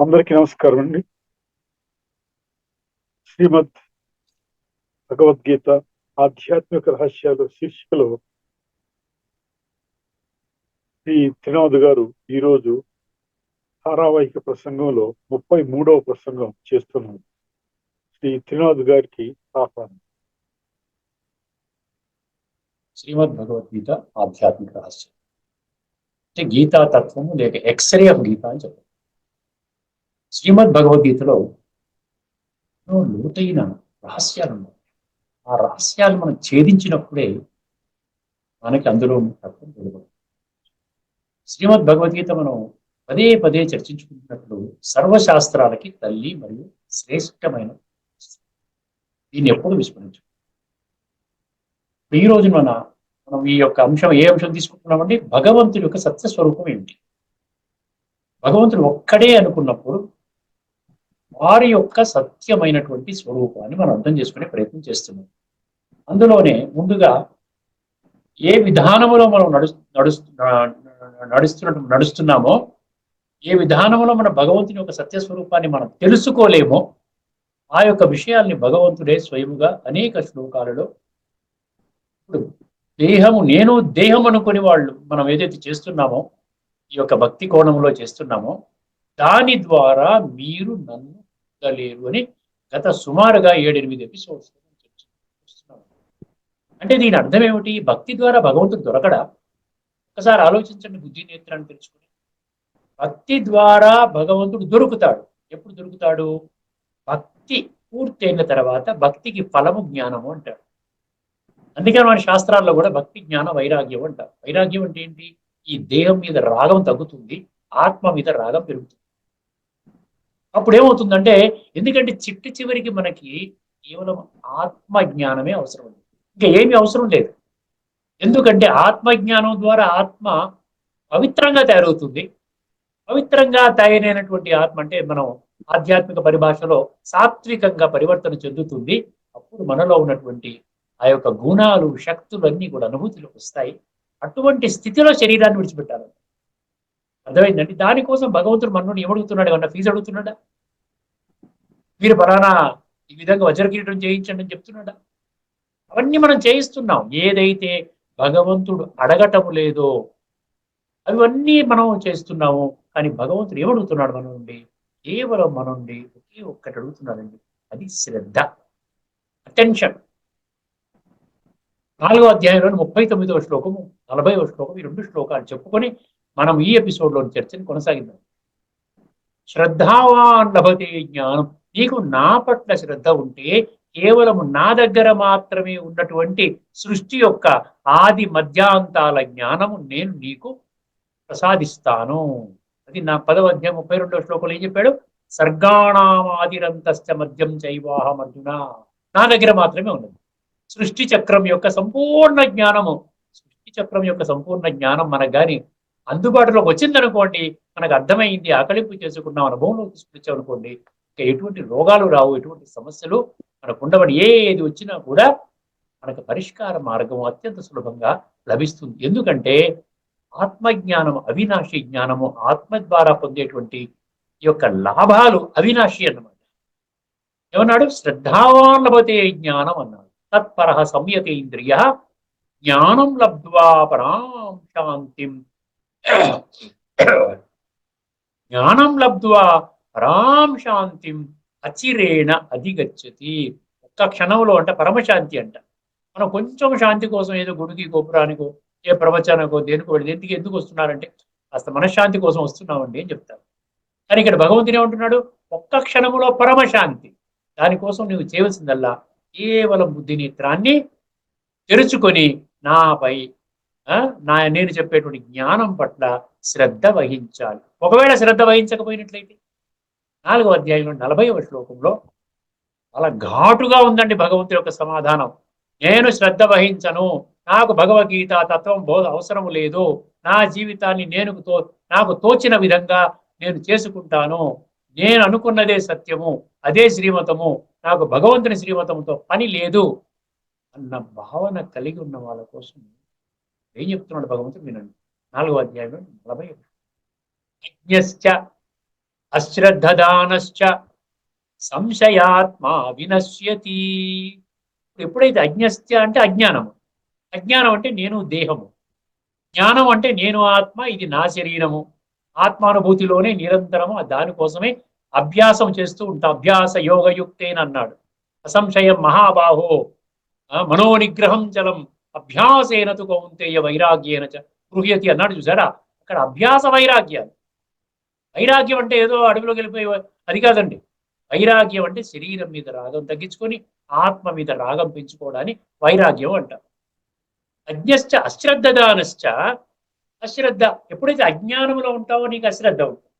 అందరికీ నమస్కారం అండి. శ్రీమద్ భగవద్గీత ఆధ్యాత్మిక రహస్యాలు శీర్షికలో శ్రీ త్రినాథ్ గారు ఈరోజు ధారావాహిక ప్రసంగంలో 33వ ప్రసంగం చేస్తున్నారు. శ్రీ త్రినాథ్ గారికి ఆహ్వానం. శ్రీమద్ భగవద్గీత ఆధ్యాత్మిక రహస్యం అంటే గీతా తత్వము లేక ఎక్స్రే ఆఫ్ గీత అని చెప్పారు. శ్రీమద్ భగవద్గీతలో ఎన్నో లోతైన రహస్యాలు ఉన్నాయి. ఆ రహస్యాలు మనం ఛేదించినప్పుడే మనకి అందులో ఉన్న తత్వం వెలువడుతుంది. శ్రీమద్ భగవద్గీత మనం పదే పదే చర్చించుకుంటున్నట్లు సర్వశాస్త్రాలకి తల్లి మరియు శ్రేష్టమైన దీన్ని ఎప్పుడు విస్మరించు. ఈ రోజు మనం ఈ యొక్క అంశం ఏ అంశం తీసుకుంటున్నామండి? భగవంతుడి యొక్క సత్యస్వరూపం ఏమిటి? భగవంతుడు ఒక్కడే అనుకున్నప్పుడు వారి యొక్క సత్యమైనటువంటి స్వరూపాన్ని మనం అర్థం చేసుకునే ప్రయత్నం చేస్తున్నాం. అందులోనే ముందుగా ఏ విధానములో మనం నడుస్తున్నామో, ఏ విధానంలో మన భగవంతుని యొక్క సత్యస్వరూపాన్ని మనం తెలుసుకోలేమో ఆ యొక్క విషయాల్ని భగవంతుడే స్వయముగా అనేక శ్లోకాలలో ఇప్పుడు నేను దేహం అనుకుని వాళ్ళు మనం ఏదైతే చేస్తున్నామో ఈ యొక్క భక్తి కోణంలో చేస్తున్నామో దాని ద్వారా మీరు నన్ను పొందలేరు అని గత సుమారుగా 7-8 ఎపిసోడ్స్ చర్చిస్తున్నాం. అంటే దీని అర్థం ఏమిటి? భక్తి ద్వారా భగవంతుడు దొరకడా? ఒకసారి ఆలోచించండి, బుద్ధి నేత్రాన్ని తెలుసుకుని. భక్తి ద్వారా భగవంతుడు దొరుకుతాడు. ఎప్పుడు దొరుకుతాడు? భక్తి పూర్తయిన తర్వాత భక్తికి ఫలము జ్ఞానము అంటాడు. అందుకని మన శాస్త్రాల్లో కూడా భక్తి జ్ఞాన వైరాగ్యం అంటారు. వైరాగ్యం అంటే ఏంటి? ఈ దేహం మీద రాగం తగ్గుతుంది, ఆత్మ మీద రాగం పెరుగుతుంది. అప్పుడు ఏమవుతుందంటే, ఎందుకంటే చివరికి మనకి కేవలం ఆత్మ జ్ఞానమే అవసరం ఉంది, ఇంకా ఏమీ అవసరం లేదు. ఎందుకంటే ఆత్మజ్ఞానం ద్వారా ఆత్మ పవిత్రంగా తయారవుతుంది. పవిత్రంగా తయారైనటువంటి ఆత్మ అంటే మనం ఆధ్యాత్మిక పరిభాషలో సాత్వికంగా పరివర్తన చెందుతుంది. అప్పుడు మనలో ఉన్నటువంటి ఆ యొక్క గుణాలు, శక్తులు అన్నీ కూడా అనుభూతిలోకి వస్తాయి. అటువంటి స్థితిలో శరీరాన్ని విడిచిపెట్టాలి. అర్థమైందండి? దానికోసం భగవంతుడు మనల్ని ఏమడుగుతున్నాడు? ఏమన్నా ఫీజు అడుగుతున్నాడా? మీరు పలానా ఈ విధంగా వజ్రకిరీటం చేయించండి అని చెప్తున్నాడా? అవన్నీ మనం చేయిస్తున్నాం. ఏదైతే భగవంతుడు అడగటము లేదో అవన్నీ మనం చేస్తున్నాము. కానీ భగవంతుడు ఏమడుగుతున్నాడు మన నుండి? కేవలం మన నుండి ఒకే ఒక్కటి అడుగుతున్నాడండి, అది శ్రద్ధ, అటెన్షన్. 4వ అధ్యాయంలోని 39వ శ్లోకము, 40వ శ్లోకం, ఈ 2 శ్లోకాలు చెప్పుకొని మనం ఈ ఎపిసోడ్లోని చర్చని కొనసాగిద్దాం. శ్రద్ధావాన్ లభతే జ్ఞానం. నీకు నా పట్ల శ్రద్ధ ఉంటే కేవలం నా దగ్గర మాత్రమే ఉన్నటువంటి సృష్టి యొక్క ఆది మధ్యాంతాల జ్ఞానము నేను నీకు ప్రసాదిస్తాను. అది నా 10వ అధ్యాయం 32వ శ్లోకంలో ఏం చెప్పాడు? సర్గాణామాదిరంతశ్చ మధ్యం చైవాహం అర్జున. నా దగ్గర మాత్రమే ఉన్నది సృష్టి చక్రం యొక్క సంపూర్ణ జ్ఞానము. సృష్టి చక్రం యొక్క సంపూర్ణ జ్ఞానం మనకు కానీ అందుబాటులోకి వచ్చిందనుకోండి, మనకు అర్థమైంది, ఆకలింపు చేసుకున్నాం, అనుభవంలో తీసుకొచ్చాం అనుకోండి, ఇంకా ఎటువంటి రోగాలు రావు, ఎటువంటి సమస్యలు మనకు ఉండవని. ఏది వచ్చినా కూడా మనకు పరిష్కార మార్గం అత్యంత సులభంగా లభిస్తుంది. ఎందుకంటే ఆత్మజ్ఞానం అవినాశి జ్ఞానము. ఆత్మ ద్వారా పొందేటువంటి ఈ యొక్క లాభాలు అవినాశి అన్నమాట. ఏమన్నాడు? శ్రద్ధావాన్ లభతే జ్ఞానం అన్నాడు. తత్పర సంయతే ఇంద్రియ జ్ఞానం లబ్ధ్వా పరాం శాంతిం జ్ఞానం లబ్ధ్వా పరాం శాంతిం అచిరేణ అధిగచ్చతి. ఒక్క క్షణంలో అంటే పరమశాంతి అంట. మనం కొంచెం శాంతి కోసం ఏదో గుడికి, గోపురానికో, ఏ ప్రవచనకో, దేనికో వెళ్ళి ఎందుకు వస్తున్నారంటే కాస్త మనశ్శాంతి కోసం వస్తున్నామండి అని చెప్తారు. కానీ ఇక్కడ భగవంతుడు ఏమంటున్నాడు? ఒక్క క్షణములో పరమశాంతి. దానికోసం నువ్వు చేయవలసిందల్లా కేవలం బుద్ధి నేత్రాన్ని తెరుచుకొని నాపై నేను చెప్పేటువంటి జ్ఞానం పట్ల శ్రద్ధ వహించాలి. ఒకవేళ శ్రద్ధ వహించకపోయినట్లయితే 4వ అధ్యాయంలో 40వ శ్లోకంలో చాలా ఘాటుగా ఉందండి భగవంతుడి యొక్క సమాధానం. నేను శ్రద్ధ వహించను, నాకు భగవద్గీత తత్వం బోధ అవసరం లేదు, నా జీవితాన్ని నాకు తోచిన విధంగా నేను చేసుకుంటాను, నేను అనుకున్నదే సత్యము, అదే శ్రీమతము, నాకు భగవంతుని శ్రీమతంతో పని లేదు అన్న భావన కలిగి ఉన్న వాళ్ళ కోసం ఏం చెప్తున్నాడు భగవంతుడు? వినండి. 4వ అధ్యాయంలో 40. అజ్ఞశ్చ అశ్రద్ధదానశ్చ సంశయాత్మ వినశ్యతి. ఎప్పుడైతే అజ్ఞస్య అంటే అజ్ఞానము, అజ్ఞానం అంటే నేను దేహము, జ్ఞానం అంటే నేను ఆత్మ, ఇది నా శరీరము. ఆత్మానుభూతిలోనే నిరంతరము దానికోసమే అభ్యాసం చేస్తూ ఉంటాం. అభ్యాస యోగయుక్తేన అన్నాడు. అసంశయం మహాబాహో మనోనిగ్రహం చలం అభ్యాసేన తు కౌంతేయ వైరాగ్యేన చ గృహ్యతి అన్నాడు. చూసారా, అక్కడ అభ్యాస వైరాగ్యాలు. వైరాగ్యం అంటే ఏదో అడవిలోకి వెళ్ళిపోయి అది కాదండి. వైరాగ్యం అంటే శరీరం మీద రాగం తగ్గించుకొని ఆత్మ మీద రాగం పెంచుకోవడాన్ని వైరాగ్యం అంటారు. అజ్ఞశ్చ అశ్రద్ధదానశ్చ, అశ్రద్ధ ఎప్పుడైతే అజ్ఞానంలో ఉంటావో నీకు అశ్రద్ధ ఉంటుంది.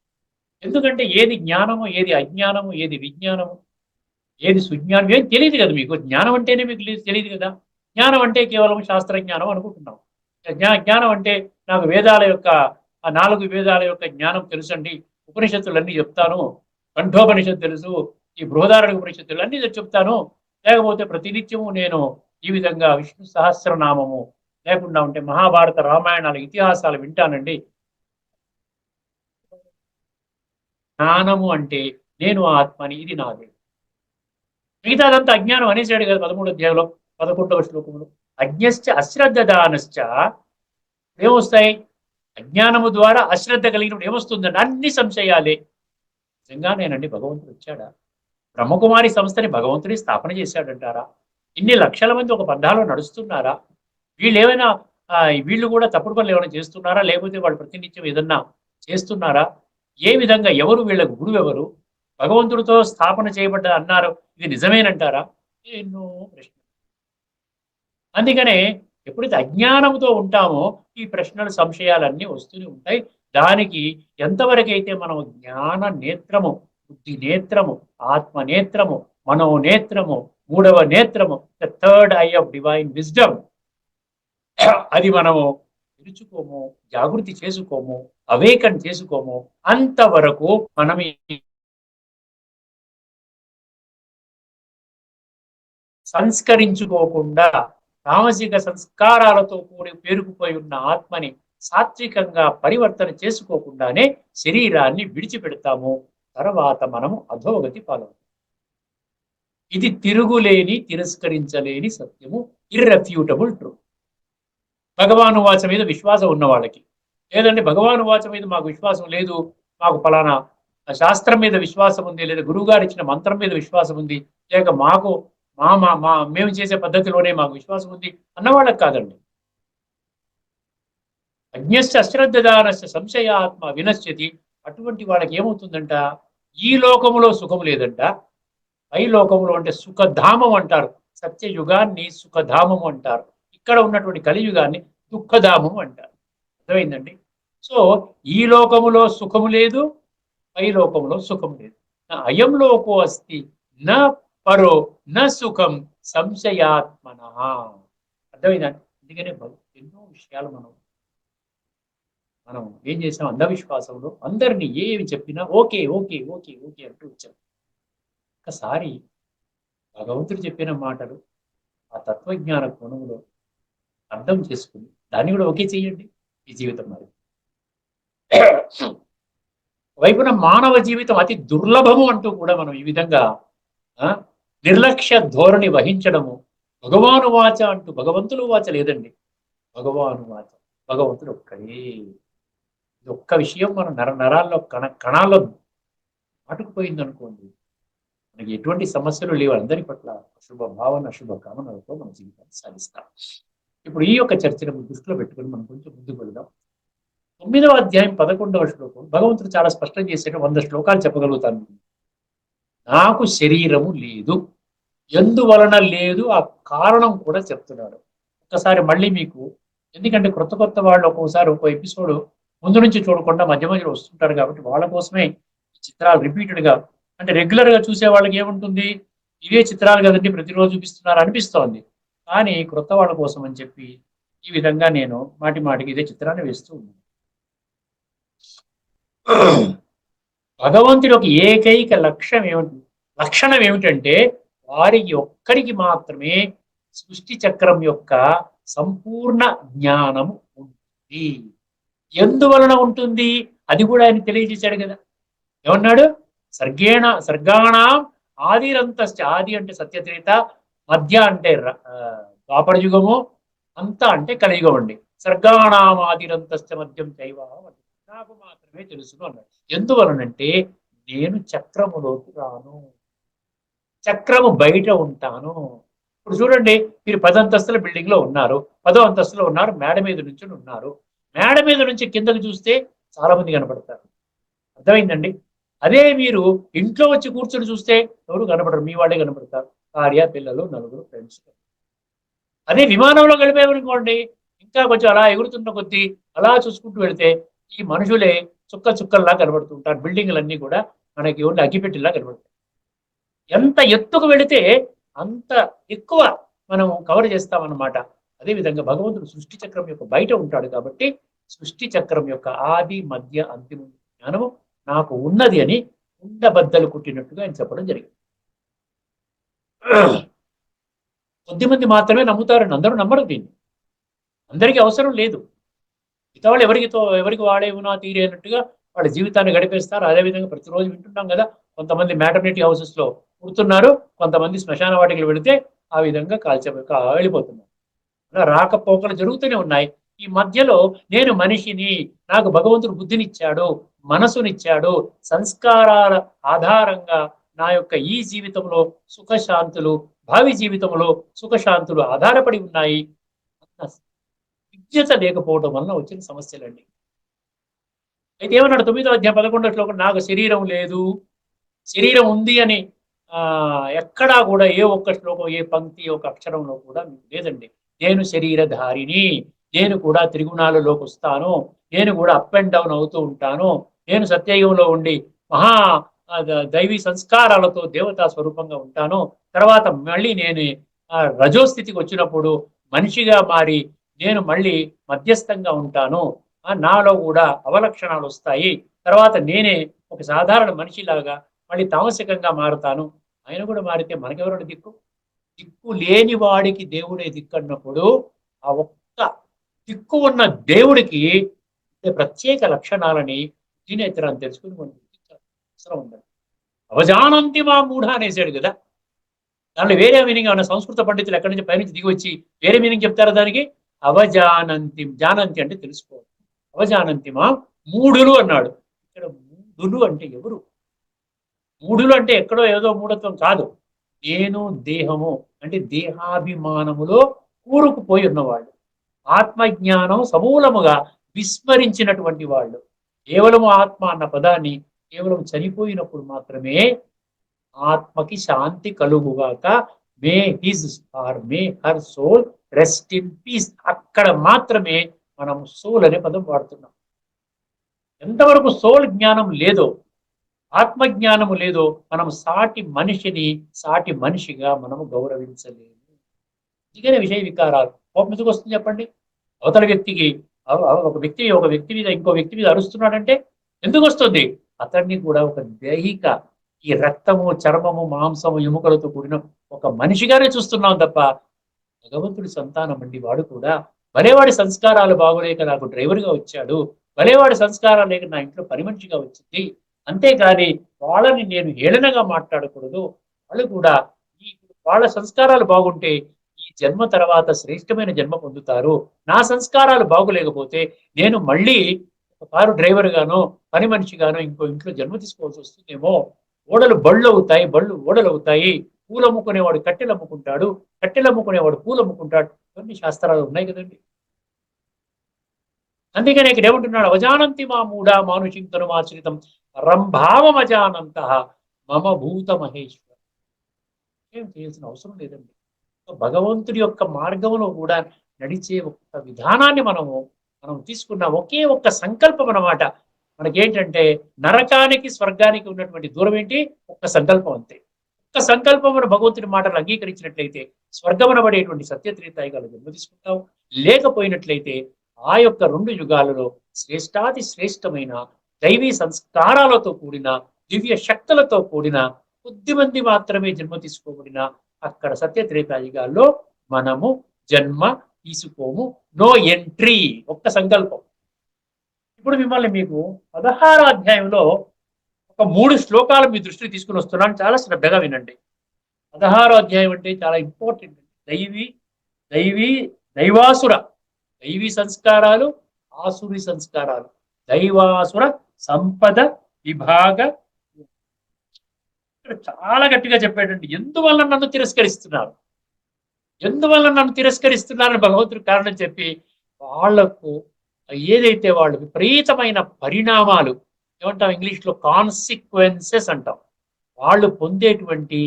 ఎందుకంటే ఏది జ్ఞానము, ఏది అజ్ఞానము, ఏది విజ్ఞానము, ఏది సుజ్ఞానం ఏది తెలియదు కదా మీకు. జ్ఞానం అంటేనే మీకు తెలియదు కదా. జ్ఞానం అంటే కేవలం శాస్త్రజ్ఞానం అనుకుంటున్నాం. జ్ఞానం అంటే నాకు వేదాల యొక్క ఆ 4 వేదాల యొక్క జ్ఞానం తెలుసండి, ఉపనిషత్తులన్నీ చెప్తాను, కంఠోపనిషత్తు తెలుసు, ఈ బృహదారణ్య ఉపనిషత్తులు అన్నీ చెప్తాను, లేకపోతే ప్రతినిత్యము నేను ఈ విధంగా విష్ణు సహస్రనామము లేకుండా ఉంటే మహాభారత రామాయణాల ఇతిహాసాలు వింటానండి. జ్ఞానము అంటే నేను ఆత్మని, ఇది నాదే. మిగతాదంతా అజ్ఞానం అనేసాడు కదా 13వ అధ్యాయంలో 11వ శ్లోకంలో. అజ్ఞశ్చ అశ్రద్ధదానశ్చ ఏమొస్తాయి? అజ్ఞానము ద్వారా అశ్రద్ధ కలిగినప్పుడు ఏమొస్తుందండి? అన్ని సంశయాలే. నిజంగానేనండి భగవంతుడు వచ్చాడా? బ్రహ్మకుమారి సంస్థని భగవంతుడి స్థాపన చేశాడంటారా? ఇన్ని లక్షల మంది ఒక బంధాలో నడుస్తున్నారా? వీళ్ళు ఏమైనా వీళ్ళు కూడా తప్పుడు పనులు ఏమైనా చేస్తున్నారా? లేకపోతే వాళ్ళు ప్రతినిత్యం ఏదన్నా చేస్తున్నారా? ఏ విధంగా ఎవరు వీళ్ళకు గురువు ఎవరు? భగవంతుడితో స్థాపన చేయబడ్డ అన్నారు, ఇది నిజమేనంటారా? ఎన్నో ప్రశ్నలు. అందుకనే ఎప్పుడైతే అజ్ఞానంతో ఉంటామో ఈ ప్రశ్నలు సంశయాలన్నీ వస్తూనే ఉంటాయి. దానికి ఎంతవరకైతే మనం జ్ఞాన నేత్రము, బుద్ధి నేత్రము, ఆత్మ నేత్రము, మనో నేత్రము, 3వ నేత్రము, the third eye of divine wisdom, అది మనము తెరుచుకోము, జాగృతి చేసుకోము, అవేకన్ చేసుకోము, అంతవరకు మనం సంస్కరించుకోకుండా తామసిక సంస్కారాలతో కూడి పేరుకుపోయి ఉన్న ఆత్మని సాత్వికంగా పరివర్తన చేసుకోకుండానే శరీరాన్ని విడిచిపెడతాము. తర్వాత మనము అధోగతి పాలవుతాం. ఇది తిరుగులేని, తిరస్కరించలేని సత్యము, ఇర్రెఫ్యూటబుల్ ట్రూత్. భగవాను వాచ మీద విశ్వాసం ఉన్న వాళ్ళకి, లేదంటే భగవాను వాచ మీద మాకు విశ్వాసం లేదు, మాకు ఫలానా శాస్త్రం మీద విశ్వాసం ఉంది, లేదా గురువుగారు ఇచ్చిన మంత్రం మీద విశ్వాసం ఉంది, లేక మాకు మా మా మా మేము చేసే పద్ధతిలోనే మాకు విశ్వాసం ఉంది అన్నవాళ్ళకి కాదండి. అజ్ఞశ్చ అశ్రద్ధదానస్య సంశయాత్మ వినశ్యతి. అటువంటి వాళ్ళకి ఏమవుతుందంట? ఈ లోకములో సుఖం లేదంట, పై లోకములో అంటే సుఖధామం అంటారు. సత్యయుగాన్ని సుఖధామం అంటారు, ఇక్కడ ఉన్నటువంటి కలియుగాన్ని దుఃఖధామం అంటారు. అర్థమైందండి? సో ఈ లోకములో సుఖము లేదు, పై లోకములో సుఖం లేదు. అయం లోకో అస్తి నా పరో నా సుఖం సంశయాత్మన. అర్థమైందండి? అందుకనే ఎన్నో విషయాలు మనం ఏం చేసాం? అంధవిశ్వాసంలో అందరినీ ఏమి చెప్పినా ఓకే ఓకే ఓకే ఓకే అంటూ వచ్చాం. ఒకసారి భగవంతుడు చెప్పిన మాటలు ఆ తత్వజ్ఞాన కోణంలో అర్థం చేసుకుని దాన్ని కూడా ఓకే చేయండి, ఈ జీవితం మరి. వైపున మానవ జీవితం అతి దుర్లభము అంటూ కూడా మనం ఈ విధంగా నిర్లక్ష్య ధోరణి వహించడము. భగవాను వాచ అంటూ భగవంతుడు వాచ లేదండి, భగవాను వాచ, భగవంతుడు ఒక్కడే. ఇది ఒక్క విషయం మన నరాల్లో కణాల్లో నాటుకుపోయింది అనుకోండి, మనకి ఎటువంటి సమస్యలు లేవు. అందరి పట్ల శుభ భావన, శుభ కామనలతో మన జీవితాన్ని సాగిస్తాం. ఇప్పుడు ఈ యొక్క చర్చను దృష్టిలో పెట్టుకుని మనం కొంచెం ముందుకు వెళ్దాం. 9వ అధ్యాయం 11వ శ్లోకం భగవంతుడు చాలా స్పష్టం చేసేట 100 శ్లోకాలు చెప్పగలుగుతాను. నాకు శరీరము లేదు, ఎందువలన లేదు ఆ కారణం కూడా చెప్తున్నాడు. ఒక్కసారి మళ్ళీ మీకు, ఎందుకంటే కొత్త వాళ్ళు ఒక్కోసారి ఒక్కో ఎపిసోడ్ ముందు నుంచి చూడకుండా మధ్య మధ్యలో వస్తుంటారు కాబట్టి వాళ్ళ కోసమే ఈ చిత్రాలు రిపీటెడ్ గా, అంటే రెగ్యులర్ గా చూసే వాళ్ళకి ఏముంటుంది, ఇవే చిత్రాలు కదండి ప్రతిరోజు చూపిస్తున్నారు అనిపిస్తోంది. కానీ క్రొత్త వాళ్ళ కోసం అని చెప్పి ఈ విధంగా నేను మాటి మాటికి ఇదే చిత్రాన్ని వేస్తూ ఉన్నాను. భగవంతుడి ఒక ఏకైక లక్షణం ఏమిటంటే వారికి ఒక్కరికి మాత్రమే సృష్టి చక్రం యొక్క సంపూర్ణ జ్ఞానము ఉంటుంది. ఎందువలన ఉంటుంది అది కూడా ఆయన తెలియజేశాడు కదా. ఏమన్నాడు? సర్గాణం ఆదిరంతశ్చ. ఆది అంటే సత్యత్రేత, మధ్య అంటే ద్వాపర యుగము, అంత అంటే కలియుగం అండి. సర్గాణం ఆదిరంతశ్చ మధ్యం చైవ నాకు మాత్రమే తెలుసును అన్నాడు. ఎందువలనంటే నేను చక్రములోకి రాను, చక్రము బయట ఉంటాను. ఇప్పుడు చూడండి, మీరు 10 అంతస్తుల బిల్డింగ్ లో ఉన్నారు, 10వ అంతస్తులో ఉన్నారు, మేడ మీద నుంచి ఉన్నారు. మేడ మీద నుంచి కిందకు చూస్తే చాలా మంది కనపడతారు. అర్థమైందండి? అదే మీరు ఇంట్లో వచ్చి కూర్చొని చూస్తే ఎవరు కనపడరు, మీ వాళ్ళే కనపడతారు, భార్య, పిల్లలు, నలుగురు ఫ్రెండ్స్. అదే విమానంలో గడిపేమనుకోండి, ఇంకా కొంచెం అలా ఎగురుతున్న కొద్దీ అలా చూసుకుంటూ వెళితే ఈ మనుషులే చుక్కల్లా కనబడుతుంటారు. బిల్డింగ్లన్నీ కూడా మనకి ఓన్లీ అగ్గిపెట్టిలా కనబడతాయి. ఎంత ఎత్తుకు వెళితే అంత ఎక్కువ మనం కవర్ చేస్తామన్నమాట. అదేవిధంగా భగవంతుడు సృష్టి చక్రం యొక్క బయట ఉంటాడు కాబట్టి సృష్టి చక్రం యొక్క ఆది మధ్య అంతిమ జ్ఞానము నాకు ఉన్నది అని ఉండబద్దలు కుట్టినట్టుగా ఆయన చెప్పడం జరిగింది. కొద్దిమంది మాత్రమే నమ్ముతారని అందరూ నమ్మరు దీన్ని. అందరికీ అవసరం లేదు. మిగతా వాళ్ళు ఎవరికి వాడేవునా తీరే అన్నట్టుగా వాళ్ళ జీవితాన్ని గడిపేస్తారు. అదేవిధంగా ప్రతిరోజు వింటున్నాం కదా, కొంతమంది మ్యాటర్నిటీ హౌసెస్ లో పుడుతున్నారు, కొంతమంది శ్మశాన వాటికలు వెళితే ఆ విధంగా వెళ్ళిపోతున్నారు. అలా రాకపోకలు జరుగుతూనే ఉన్నాయి. ఈ మధ్యలో నేను మనిషిని, నాకు భగవంతుడు బుద్ధినిచ్చాడు, మనసునిచ్చాడు, సంస్కారాల ఆధారంగా నా యొక్క ఈ జీవితంలో సుఖశాంతులు, భావి జీవితంలో సుఖశాంతులు ఆధారపడి ఉన్నాయి అన్న విజ్ఞత లేకపోవడం వలన వచ్చిన సమస్యలండి. అయితే ఏమన్నాడు 9వ అధ్యాయం 11వ శ్లోకం? నాకు శరీరం లేదు, శరీరం ఉంది అని ఎక్కడా కూడా ఏ ఒక్క శ్లోకం, ఏ పంక్తి, ఒక అక్షరంలో కూడా లేదండి. నేను శరీరధారిని, నేను కూడా త్రిగుణాలలోకి వస్తాను, నేను కూడా అప్ అండ్ డౌన్ అవుతూ ఉంటాను, నేను సత్యయుగంలో ఉండి మహా దైవీ సంస్కారాలతో దేవతా స్వరూపంగా ఉంటాను, తర్వాత మళ్ళీ నేను రజోస్థితికి వచ్చినప్పుడు మనిషిగా మారి నేను మళ్ళీ మధ్యస్థంగా ఉంటాను, నాలో కూడా అవలక్షణాలు వస్తాయి, తర్వాత నేనే ఒక సాధారణ మనిషిలాగా మళ్ళీ తామసికంగా మారుతాను. ఆయన కూడా మారితే మనకెవరు దిక్కు? దిక్కు లేని వాడికి దేవుడే దిక్కు అన్నప్పుడు ఆ ఒక్క దిక్కు ఉన్న దేవుడికి ప్రత్యేక లక్షణాలని దీనేతరాన్ని తెలుసుకుని మనం అవసరం ఉందండి. అవజానంతి మా మూఢ అనేసాడు కదా, దాంట్లో వేరే మీనింగ్ ఏమన్నా సంస్కృత పండితులు ఎక్కడి నుంచి పైనుంచి దిగి వచ్చి వేరే మీనింగ్ చెప్తారా దానికి? అవజానంతి, జానంతి అంటే తెలుసుకోవాలి. అవజానంతి మా మూఢులు అన్నాడు. ఇక్కడ మూఢులు అంటే ఎవరు? మూఢులు అంటే ఎక్కడో ఏదో మూఢత్వం కాదు. నేను దేహము అంటే దేహాభిమానములో కూరుకుపోయి ఉన్నవాళ్ళు, ఆత్మజ్ఞానం సమూలముగా విస్మరించినటువంటి వాళ్ళు. కేవలము ఆత్మ అన్న పదాన్ని కేవలం చనిపోయినప్పుడు మాత్రమే ఆత్మకి శాంతి కలుగుగాక, may his or may her soul rest in peace, అక్కడ మాత్రమే మనం సోల్ అనే పదం వాడుతున్నాం. ఎంతవరకు సోల్ జ్ఞానం లేదో, ఆత్మజ్ఞానము లేదో, మనం సాటి మనిషిగా మనము గౌరవించలేము. ఇదిగనే విషయ వికారాలు. కోపం ఎందుకు వస్తుంది చెప్పండి? అవతల వ్యక్తికి ఒక వ్యక్తి మీద ఇంకో వ్యక్తి మీద అరుస్తున్నాడంటే ఎందుకు వస్తుంది? అతన్ని కూడా ఒక దైహిక, ఈ రక్తము, చర్మము, మాంసము, ఎముకలతో కూడిన ఒక మనిషిగానే చూస్తున్నాం తప్ప భగవంతుడి సంతానం అండి వాడు కూడా. భలేవాడి సంస్కారాలు బాగోలేక నాకు డ్రైవర్గా వచ్చాడు, భలేవాడి సంస్కారాలు లేక నా ఇంట్లో పని మనిషిగా వచ్చింది, అంతేకాని వాళ్ళని నేను హేళనగా మాట్లాడకూడదు. వాళ్ళు కూడా వాళ్ళ సంస్కారాలు బాగుంటే ఈ జన్మ తర్వాత శ్రేష్టమైన జన్మ పొందుతారు. నా సంస్కారాలు బాగులేకపోతే నేను మళ్ళీ కారు డ్రైవర్ గానో పని మనిషిగానో ఇంకో ఇంట్లో జన్మ తీసుకోవాల్సి వస్తుందేమో. బళ్ళు అవుతాయి, బళ్ళు ఓడలు అవుతాయి. పూలు అమ్ముకునేవాడు కట్టెలు అమ్ముకుంటాడు, కట్టెలు అమ్ముకునేవాడు పూలు అమ్ముకుంటాడు. ఇవన్నీ శాస్త్రాలు ఉన్నాయి కదండి. అందుకని ఇక్కడ ఏమంటున్నాడు? అవజానంతి మా మూఢ మానుషిం తనుమాశ్రితం రంభావం అజానంత మమ భూత మహేశ్వర. ఏం చేయాల్సిన అవసరం లేదండి. భగవంతుడి యొక్క మార్గంలో కూడా నడిచే ఒక్క విధానాన్ని మనం తీసుకున్న ఒకే ఒక్క సంకల్పం అన్నమాట. మనకేంటంటే నరకానికి స్వర్గానికి ఉన్నటువంటి దూరం ఏంటి? ఒక్క సంకల్పం అంతే. ఒక్క సంకల్పమును భగవంతుడి మాటలు అంగీకరించినట్లయితే స్వర్గమనబడేటువంటి సత్యత్రేతాయుగాలు జన్మ తీసుకుంటాం. లేకపోయినట్లయితే ఆ యొక్క 2 యుగాలలో శ్రేష్టాతి శ్రేష్టమైన దైవీ సంస్కారాలతో కూడిన దివ్య శక్తులతో కూడిన కొద్దిమంది మాత్రమే జన్మ తీసుకోబడిన అక్కడ సత్యత్రేతాయుగాల్లో మనము జన్మ తీసుకోము. No entry. ఒక్క సంకల్పం. ఇప్పుడు మిమ్మల్ని మీకు 16వ అధ్యాయంలో ఒక 3 శ్లోకాలు మీ దృష్టికి తీసుకుని వస్తున్నాను, చాలా శ్రద్ధగా వినండి. 16వ అధ్యాయం అంటే చాలా ఇంపార్టెంట్. దైవీ దైవీ దైవాసుర, దైవీ సంస్కారాలు, ఆసురి సంస్కారాలు, దైవాసుర సంపద విభాగ. ఇక్కడ చాలా గట్టిగా చెప్పాడండి. ఎందువల్ల నన్ను తిరస్కరిస్తున్నారు, ఎందువల్ల నన్ను తిరస్కరిస్తున్నారని భగవంతుడు కారణం చెప్పి, వాళ్లకు ఏదైతే వాళ్ళు విపరీతమైన పరిణామాలు, ఏమంటాం ఇంగ్లీష్లో కాన్సిక్వెన్సెస్ అంటాం, వాళ్ళు పొందేటువంటి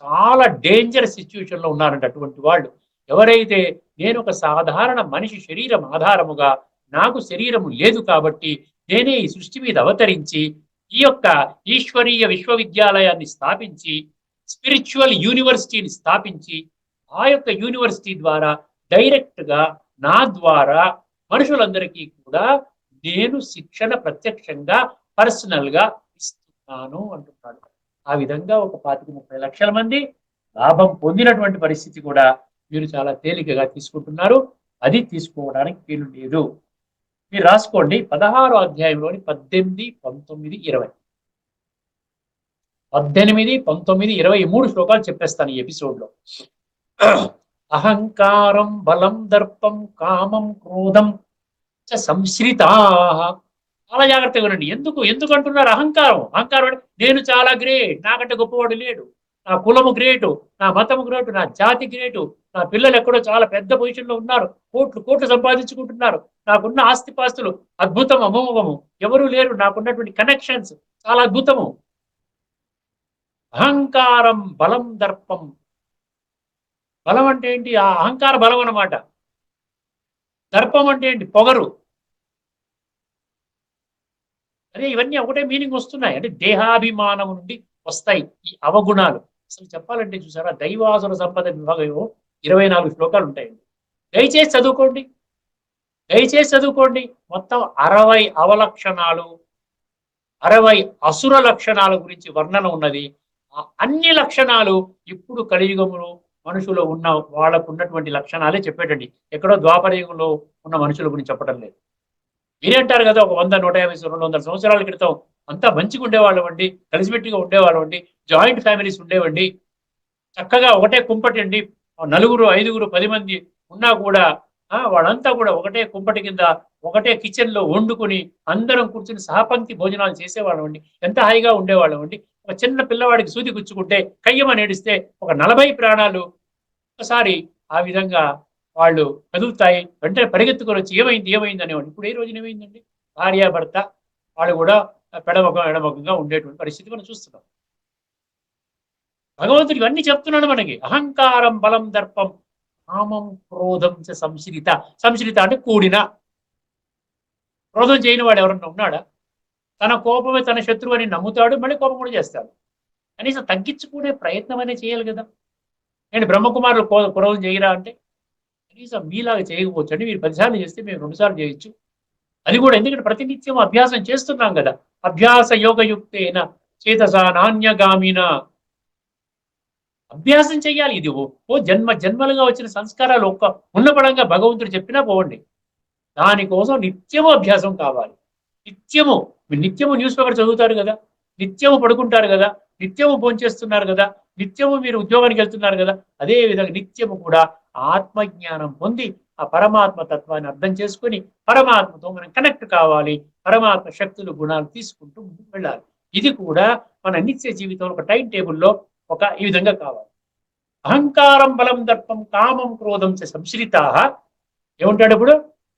చాలా డేంజర్ సిచ్యువేషన్లో ఉన్నారంట. అటువంటి వాళ్ళు ఎవరైతే, నేను ఒక సాధారణ మనిషి శరీరం ఆధారముగా, నాకు శరీరము లేదు కాబట్టి నేనే ఈ సృష్టి మీద అవతరించి ఈ యొక్క ఈశ్వరీయ విశ్వవిద్యాలయాన్ని స్థాపించి, స్పిరిచువల్ యూనివర్సిటీని స్థాపించి, ఆ యొక్క యూనివర్సిటీ ద్వారా డైరెక్ట్గా నా ద్వారా మనుషులందరికీ కూడా నేను శిక్షణ ప్రత్యక్షంగా పర్సనల్గా ఇస్తున్నాను అంటున్నాడు. ఆ విధంగా ఒక 25-30 లక్షల మంది లాభం పొందినటువంటి పరిస్థితి కూడా మీరు చాలా తేలికగా తీసుకుంటున్నారు. అది తీసుకోవడానికి వీలు లేదు. మీరు రాసుకోండి 16వ అధ్యాయంలోని 18, 19, 20. 18, 19, 20 3 శ్లోకాలు చెప్పేస్తాను ఈ ఎపిసోడ్లో. అహంకారం బలం దర్పం కామం క్రోధం చ సంశ్రితా. చాలా జాగ్రత్తగా ఉండండి. ఎందుకు అంటున్నారు అహంకారం? అహంకారం అంటే నేను చాలా గ్రేట్, నాకంటే గొప్పవాడు లేడు, నా కులము గ్రేటు, నా మతము గ్రేటు, నా జాతి గ్రేటు, నా పిల్లలు ఎక్కడో చాలా పెద్ద పొజిషన్లో ఉన్నారు, కోట్లు సంపాదించుకుంటున్నారు, నాకున్న ఆస్తిపాస్తులు అద్భుతం అమోఘము, ఎవరూ లేరు, నాకున్నటువంటి కనెక్షన్స్ చాలా అద్భుతము. అహంకారం బలం దర్పం. బలం అంటే ఏంటి? ఆ అహంకార బలం అన్నమాట. దర్పం అంటే ఏంటి? పొగరు. అదే ఇవన్నీ ఒకటే మీనింగ్ వస్తున్నాయి. అంటే దేహాభిమానం నుండి వస్తాయి ఈ అవగుణాలు. అసలు చెప్పాలంటే చూసారా, దైవాసుర సంపద విభాగం 24 శ్లోకాలు ఉంటాయండి. దయచేసి చదువుకోండి. మొత్తం 60 అవలక్షణాలు, 60 అసుర లక్షణాల గురించి వర్ణన ఉన్నది. అన్ని లక్షణాలు ఇప్పుడు కలియుగంలో మనుషులు ఉన్న వాళ్ళకు ఉన్నటువంటి లక్షణాలే చెప్పేటండి. ఎక్కడో ద్వాపర యుగంలో ఉన్న మనుషుల గురించి చెప్పడం లేదు. మీరేంటారు కదా, ఒక 100, 150, 200 సంవత్సరాల క్రితం అంతా మంచిగా ఉండేవాళ్ళం అండి, కలిసిమెట్టిగా ఉండేవాళ్ళం అండి, జాయింట్ ఫ్యామిలీస్ ఉండేవండి, చక్కగా ఒకటే కుంపటి అండి, 4, 5, 10 మంది ఉన్నా కూడా వాళ్ళంతా కూడా ఒకటే కుంపటి కింద ఒకటే కిచెన్లో వండుకుని అందరం కూర్చుని సహపంక్తి భోజనాలు చేసేవాళ్ళం అండి, ఎంత హాయిగా ఉండేవాళ్ళం అండి. ఒక చిన్న పిల్లవాడికి సూది గుచ్చుకుంటే కయ్యమని ఏడిస్తే ఒక 40 ప్రాణాలు ఒకసారి ఆ విధంగా వాళ్ళు కదులుతాయి, వెంటనే పరిగెత్తుకొని వచ్చి ఏమైంది అనేవాడు. ఇప్పుడు ఏ రోజున ఏమైందండి? భార్యాభర్త వాళ్ళు కూడా ఎడమొఖంగా ఉండేటువంటి పరిస్థితి మనం చూస్తున్నాం. భగవంతుడు ఇవన్నీ చెప్తున్నాడు మనకి. అహంకారం బలం దర్పం కామం క్రోధం చ సంశ్రిత. సంశ్రిత అంటే కూడిన. క్రోధం చేయని వాడు ఎవరన్నా ఉన్నాడా? తన కోపమే తన శత్రువు అని నమ్ముతాడు, మళ్ళీ కోపం కూడా చేస్తాడు. కనీసం తగ్గించుకునే ప్రయత్నం అనే చేయాలి కదా. నేను బ్రహ్మకుమారులు క్రోధం చేయరా అంటే కనీసం మీలాగా చేయకపోవచ్చు అండి, మీరు 10 సార్లు చేస్తే మేము 2 సార్లు చేయొచ్చు. అది కూడా ఎందుకంటే ప్రతినిత్యం అభ్యాసం చేస్తున్నాం కదా. అభ్యాస యోగయుక్తేన చేతసా నాణ్యగామిన. అభ్యాసం చెయ్యాలి. ఇది జన్మలుగా వచ్చిన సంస్కారాలు ఉన్నపడంగా భగవంతుడు చెప్పినా పోవండి. దానికోసం నిత్యము అభ్యాసం కావాలి. మీరు నిత్యము న్యూస్ పేపర్ చదువుతారు కదా, నిత్యము పడుకుంటారు కదా, నిత్యము భోంచేస్తున్నారు కదా, నిత్యము మీరు ఉద్యోగానికి వెళ్తున్నారు కదా, అదే విధంగా నిత్యము కూడా ఆత్మజ్ఞానం పొంది ఆ పరమాత్మ తత్వాన్ని అర్థం చేసుకుని పరమాత్మతో మనం కనెక్ట్ కావాలి. పరమాత్మ శక్తులు గుణాలు తీసుకుంటూ ముందుకు వెళ్ళాలి. ఇది కూడా మన నిత్య జీవితంలో ఒక టైం టేబుల్లో ఈ విధంగా కావాలి. అహంకారం బలం దర్పం కామం క్రోధం చ సంశ్రితా. ఏమంటాడు ఇప్పుడు?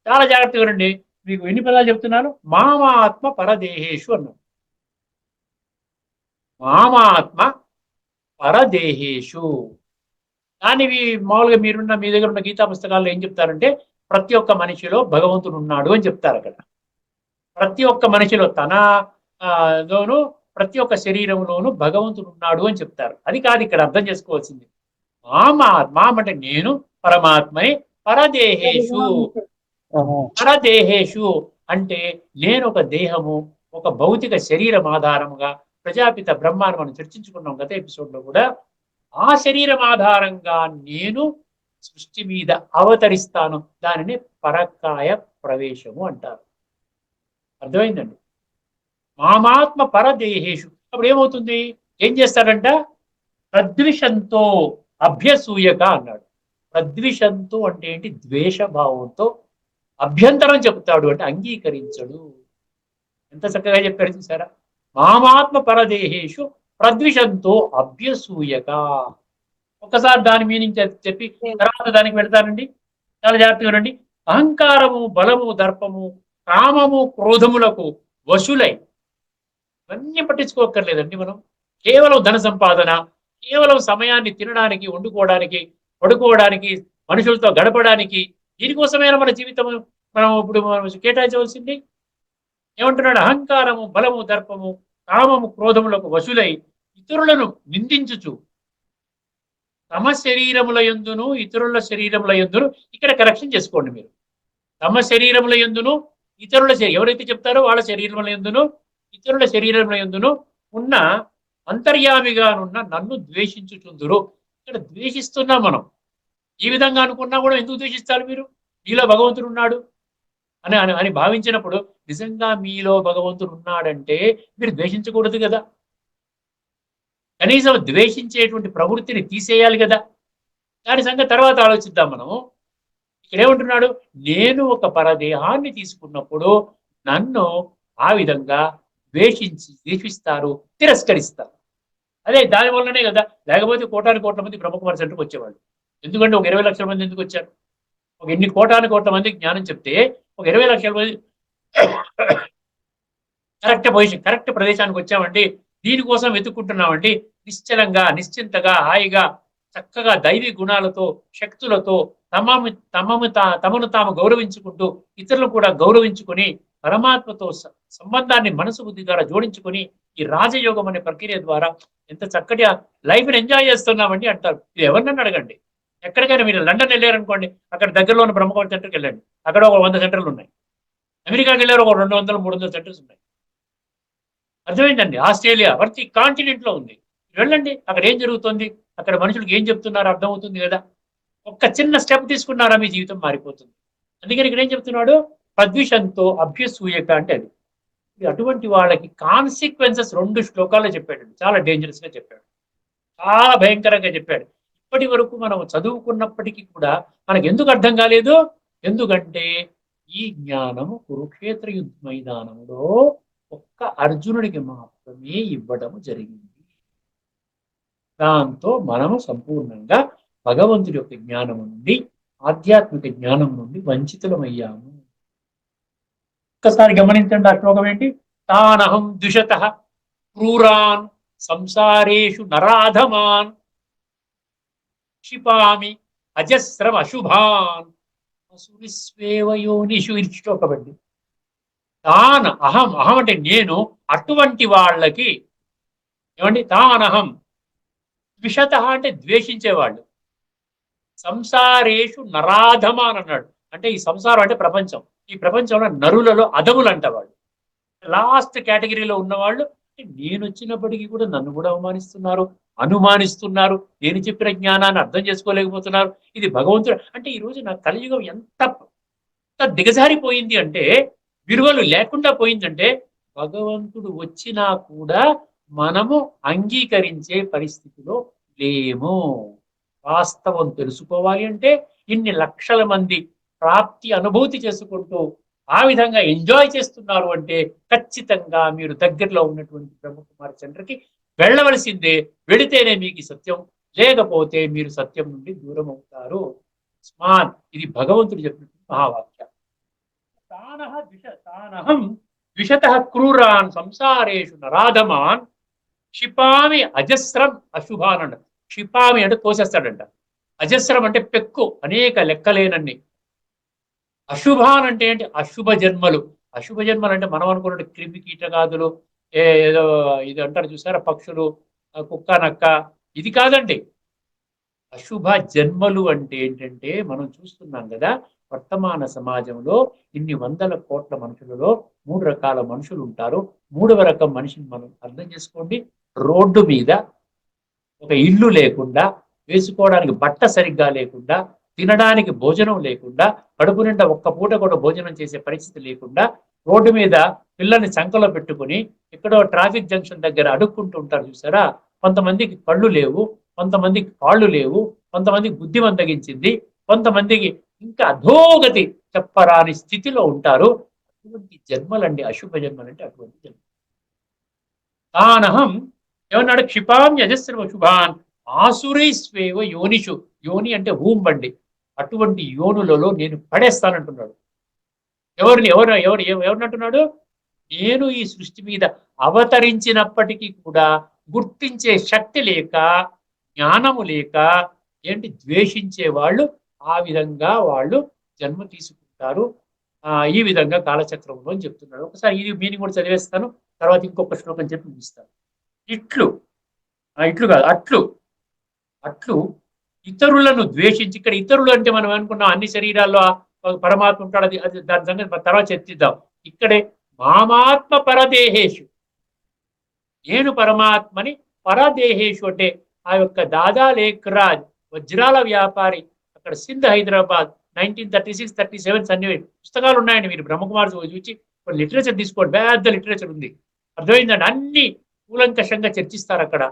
చాలా జాగ్రత్తగా రండి. మీకు ఎన్ని పదాలు చెప్తున్నాను? మామాత్మ పరదేహేషు అన్నాడు. మామాత్మ పరదేహేషు. దానివి మామూలుగా మీ దగ్గర ఉన్న గీతా పుస్తకాల్లో ఏం చెప్తారంటే ప్రతి ఒక్క మనిషిలో భగవంతుడు ఉన్నాడు అని చెప్తారు. అక్కడ ప్రతి ఒక్క మనిషిలో లోను ప్రతి ఒక్క శరీరంలోనూ భగవంతుడు ఉన్నాడు అని చెప్తారు. అది కాదు ఇక్కడ అర్థం చేసుకోవాల్సింది. మామాత్మ అంటే నేను పరమాత్మని, పరదేహేషు అంటే నేను ఒక దేహము, ఒక భౌతిక శరీరం ఆధారముగా ప్రజాపిత బ్రహ్మాన్ని మనం చర్చించుకున్నాం గత ఎపిసోడ్లో కూడా. ఆ శరీరం ఆధారంగా నేను సృష్టి మీద అవతరిస్తాను. దానిని పరకాయ ప్రవేశము అంటారు. అర్థమైందండి? మామాత్మ పరదేహేషు. అప్పుడు ఏమవుతుంది? ఏం చేస్తాడంట? ప్రద్విషంతో అభ్యసూయక అన్నాడు. ప్రద్విషంతో అంటే ఏంటి? ద్వేషభావంతో అభ్యంతరం చెప్తాడు అంటే అంగీకరించడు. ఎంత చక్కగా చెప్పారు చూసారా? మామాత్మ పరదేహేషు ప్రద్విషంతో అభ్యసూయక. ఒకసారి దాని మీనింగ్ చెప్పి తర్వాత దానికి వెళ్తానండి. చాలా జాగ్రత్తగా రండి. అహంకారము, బలము, దర్పము, కామము, క్రోధములకు వశులై, ఇవన్నీ పట్టించుకోక్కర్లేదండి మనం. కేవలం ధన సంపాదన, కేవలం సమయాన్ని తినడానికి, వండుకోవడానికి, పడుకోవడానికి, మనుషులతో గడపడానికి, దీనికోసమైనా మన జీవితం మనం ఇప్పుడు మనం కేటాయించవలసింది. ఏమంటున్నాడు? అహంకారము, బలము, దర్పము, కామము, క్రోధములకు వశులై ఇతరులను నిందించుచు తమ శరీరముల యందును ఇతరుల శరీరముల యందును, ఇక్కడ కరెక్షన్ చేసుకోండి మీరు. తమ శరీరముల యందును ఇతరుల ఎవరైతే చెప్తారో వాళ్ళ శరీరముల యందును ఇతరుల శరీరముల యందును ఉన్న అంతర్యామిగానున్న నన్ను ద్వేషించుచుందురు. ఇక్కడ ద్వేషిస్తున్నాం మనం. ఈ విధంగా అనుకున్నా కూడా ఎందుకు ద్వేషిస్తారు మీరు? మీలో భగవంతుడు ఉన్నాడు అని అని అని భావించినప్పుడు నిజంగా మీలో భగవంతుడు ఉన్నాడంటే మీరు ద్వేషించకూడదు కదా. కనీసం ద్వేషించేటువంటి ప్రవృత్తిని తీసేయాలి కదా. దాని సంగతి తర్వాత ఆలోచిద్దాం మనం. ఇక్కడ ఏమంటున్నాడు? నేను ఒక పరదేహాన్ని తీసుకున్నప్పుడు నన్ను ఆ విధంగా ద్వేషిస్తారు, తిరస్కరిస్తారు. అదే దాని వల్లనే కదా. లేకపోతే కోటాను కోట్ల మంది బ్రహ్మకుమారి సెంటర్కి వచ్చేవాళ్ళు. ఎందుకంటే ఒక 20 లక్షల మంది ఎందుకు వచ్చారు? ఒక ఎన్ని కోటాను కోట్ల మందికి జ్ఞానం చెప్తే ఒక 20 లక్షల మంది కరెక్ట్ ప్రదేశానికి వచ్చామండి, దీనికోసం వెతుక్కుంటున్నామండి, నిశ్చలంగా, నిశ్చింతగా, హాయిగా, చక్కగా దైవీ గుణాలతో, శక్తులతో తమను తాము గౌరవించుకుంటూ ఇతరులను కూడా గౌరవించుకొని పరమాత్మతో సంబంధాన్ని మనసు బుద్ధి ద్వారా జోడించుకొని ఈ రాజయోగం అనే ప్రక్రియ ద్వారా ఎంత చక్కటి లైఫ్ని ఎంజాయ్ చేస్తున్నామండి అంటారు. ఇది ఎవరినన్నా అడగండి. ఎక్కడికైనా మీరు లండన్ వెళ్ళారనుకోండి, అక్కడ దగ్గరలో ఉన్న బ్రహ్మకుమారి సెంటర్కి వెళ్ళండి, అక్కడ ఒక 100 సెంటర్లు ఉన్నాయి. అమెరికాకి వెళ్ళారు, ఒక 200, 300 సెంటర్స్ ఉన్నాయి. అర్థమైందండి? ఆస్ట్రేలియా ప్రతి కాంటినెంట్ లో ఉంది. వెళ్ళండి, అక్కడ ఏం జరుగుతుంది, అక్కడ మనుషులకు ఏం చెప్తున్నారో అర్థమవుతుంది కదా. ఒక్క చిన్న స్టెప్ తీసుకున్నారా మీ జీవితం మారిపోతుంది. అందుకని ఇక్కడ ఏం చెప్తున్నాడు? ప్రద్విషంతో అభ్యసూయక అంటే అది. అటువంటి వాళ్ళకి కాన్సిక్వెన్సెస్ 2 శ్లోకాల్లో చెప్పాడు. చాలా డేంజరస్ గా చెప్పాడు, చాలా భయంకరంగా చెప్పాడు. ఇప్పటి వరకు మనం చదువుకున్నప్పటికీ కూడా మనకు ఎందుకు అర్థం కాలేదు? ఎందుకంటే ఈ జ్ఞానము కురుక్షేత్ర యుద్ధ మైదానంలో ఒక్క అర్జునుడికి మాత్రమే ఇవ్వడం జరిగింది. దాంతో మనము సంపూర్ణంగా భగవంతుడి యొక్క జ్ఞానం నుండి, ఆధ్యాత్మిక జ్ఞానం నుండి వంచితులమయ్యాము. ఒక్కసారి గమనించండి, ఆ శ్లోకం ఏంటి? తానహం ద్విషత క్రూరాన్ సంసారేషు నరాధమాన్ క్షిపామి అజస్రం అశుభాన్ అసురిస్వేవ యోనిషు. ఇది శ్లోకం అండి. తాన్ అహం, అహం అంటే నేను, అటువంటి వాళ్ళకి ఏమండి? తానహం ద్విషత అంటే ద్వేషించేవాళ్ళు, సంసారేషు నరాధమాన్ అన్నాడు. అంటే ఈ సంసారం అంటే ప్రపంచం. ఈ ప్రపంచంలో నరులలో అధములు అంటవాళ్ళు, లాస్ట్ కేటగిరీలో ఉన్నవాళ్ళు. నేను వచ్చినప్పటికీ కూడా నన్ను కూడా అనుమానిస్తున్నారు, నేను చెప్పిన జ్ఞానాన్ని అర్థం చేసుకోలేకపోతున్నారు. ఇది భగవంతుడు అంటే ఈ రోజు నా కలియుగం ఎంత దిగజారిపోయింది అంటే, విలువలు లేకుండా పోయిందంటే, భగవంతుడు వచ్చినా కూడా మనము అంగీకరించే పరిస్థితిలో లేము. వాస్తవం తెలుసుకోవాలి అంటే ఇన్ని లక్షల మంది ప్రాప్తి అనుభూతి చేసుకుంటూ ఆ విధంగా ఎంజాయ్ చేస్తున్నారు అంటే ఖచ్చితంగా మీరు దగ్గరలో ఉన్నటువంటి బ్రహ్మకుమారి సెంటర్కి వెళ్ళవలసిందే. వెళితేనే మీకు సత్యం, లేకపోతే మీరు సత్యం నుండి దూరం అవుతారు. స్మాన్, ఇది భగవంతుడు చెప్పినటువంటి మహావాక్యం. తానహం ద్విషతః క్రూరాన్ సంసారేషు నరాధమాన్ క్షిపామి అజస్రం అశుభాన్ అంట. క్షిపామి అంటే తోసేస్తాడంట. అజస్రం అంటే పెక్కు, అనేక లెక్కలేనన్ని. అశుభాన్ అంటే ఏంటి? అశుభ జన్మలు. అశుభ జన్మలు అంటే మనం అనుకున్నట్టు క్రిమి కీటకాదులు, ఏదో ఇది అంటారు చూసారా, పక్షులు, కుక్క, నక్క, ఇది కాదండి. అశుభ జన్మలు అంటే ఏంటంటే మనం చూస్తున్నాం కదా, వర్తమాన సమాజంలో ఇన్ని వందల కోట్ల మనుషులలో 3 రకాల మనుషులు ఉంటారు. 3వ రకం మనిషిని మనం అర్థం చేసుకోండి. రోడ్డు మీద ఒక ఇల్లు లేకుండా, వేసుకోవడానికి బట్ట సరిగ్గా లేకుండా, తినడానికి భోజనం లేకుండా, కడుపు నిండా ఒక్క పూట కూడా భోజనం చేసే పరిస్థితి లేకుండా, రోడ్డు మీద పిల్లల్ని సంకలో పెట్టుకుని ఎక్కడో ట్రాఫిక్ జంక్షన్ దగ్గర అడుక్కుంటూ ఉంటారు చూసారా. కొంతమందికి కళ్ళు లేవు, కొంతమందికి కాళ్ళు లేవు, కొంతమందికి బుద్ధి మందగించింది, కొంతమందికి ఇంకా అధోగతి చెప్పరాని స్థితిలో ఉంటారు. అటువంటి జన్మలండి అశుభ జన్మలంటే అటువంటి జన్మ. తానహం ఏమన్నాడు, క్షిపాం యజస్రవ శుభాన్ ఆసురీ స్వేవ యోనిషు. యోని అంటే ఊంబండి. అటువంటి యోనులలో నేను పడేస్తానంటున్నాడు. ఎవరిని ఎవరు ఎవరు ఎవరినంటున్నాడు? నేను ఈ సృష్టి మీద అవతరించినప్పటికీ కూడా గుర్తించే శక్తి లేక, జ్ఞానము లేక ఏంటి ద్వేషించే వాళ్ళు ఆ విధంగా వాళ్ళు జన్మ తీసుకుంటారు. ఈ విధంగా కాలచక్రంలో అని చెప్తున్నాడు. ఒకసారి ఇది మీనింగ్ కూడా చదివేస్తాను, తర్వాత ఇంకొక శ్లోకం చెప్పి ముగిస్తాను. ఇట్లు ఇట్లు కాదు, అట్లు అట్లు ఇతరులను ద్వేషించి, ఇక్కడ ఇతరులు అంటే మనం అనుకున్నాం అన్ని శరీరాల్లో పరమాత్మ ఉంటాడు, అది అది దాని సంగతి తర్వాత చర్చిద్దాం. ఇక్కడే మామాత్మ పరదేహేషు, నేను పరమాత్మని, పరదేహేషు అంటే ఆ యొక్క దాదా లేఖరాజ్ వజ్రాల వ్యాపారి, అక్కడ సింధ్ హైదరాబాద్ 1936-37 సన్నివేశం పుస్తకాలు ఉన్నాయండి. మీరు బ్రహ్మకుమార్ చూసి లిటరేచర్ తీసుకోండి, పెద్ద లిటరేచర్ ఉంది. అర్థమైందండి, అన్ని కూలంకషంగా చర్చిస్తారు అక్కడ.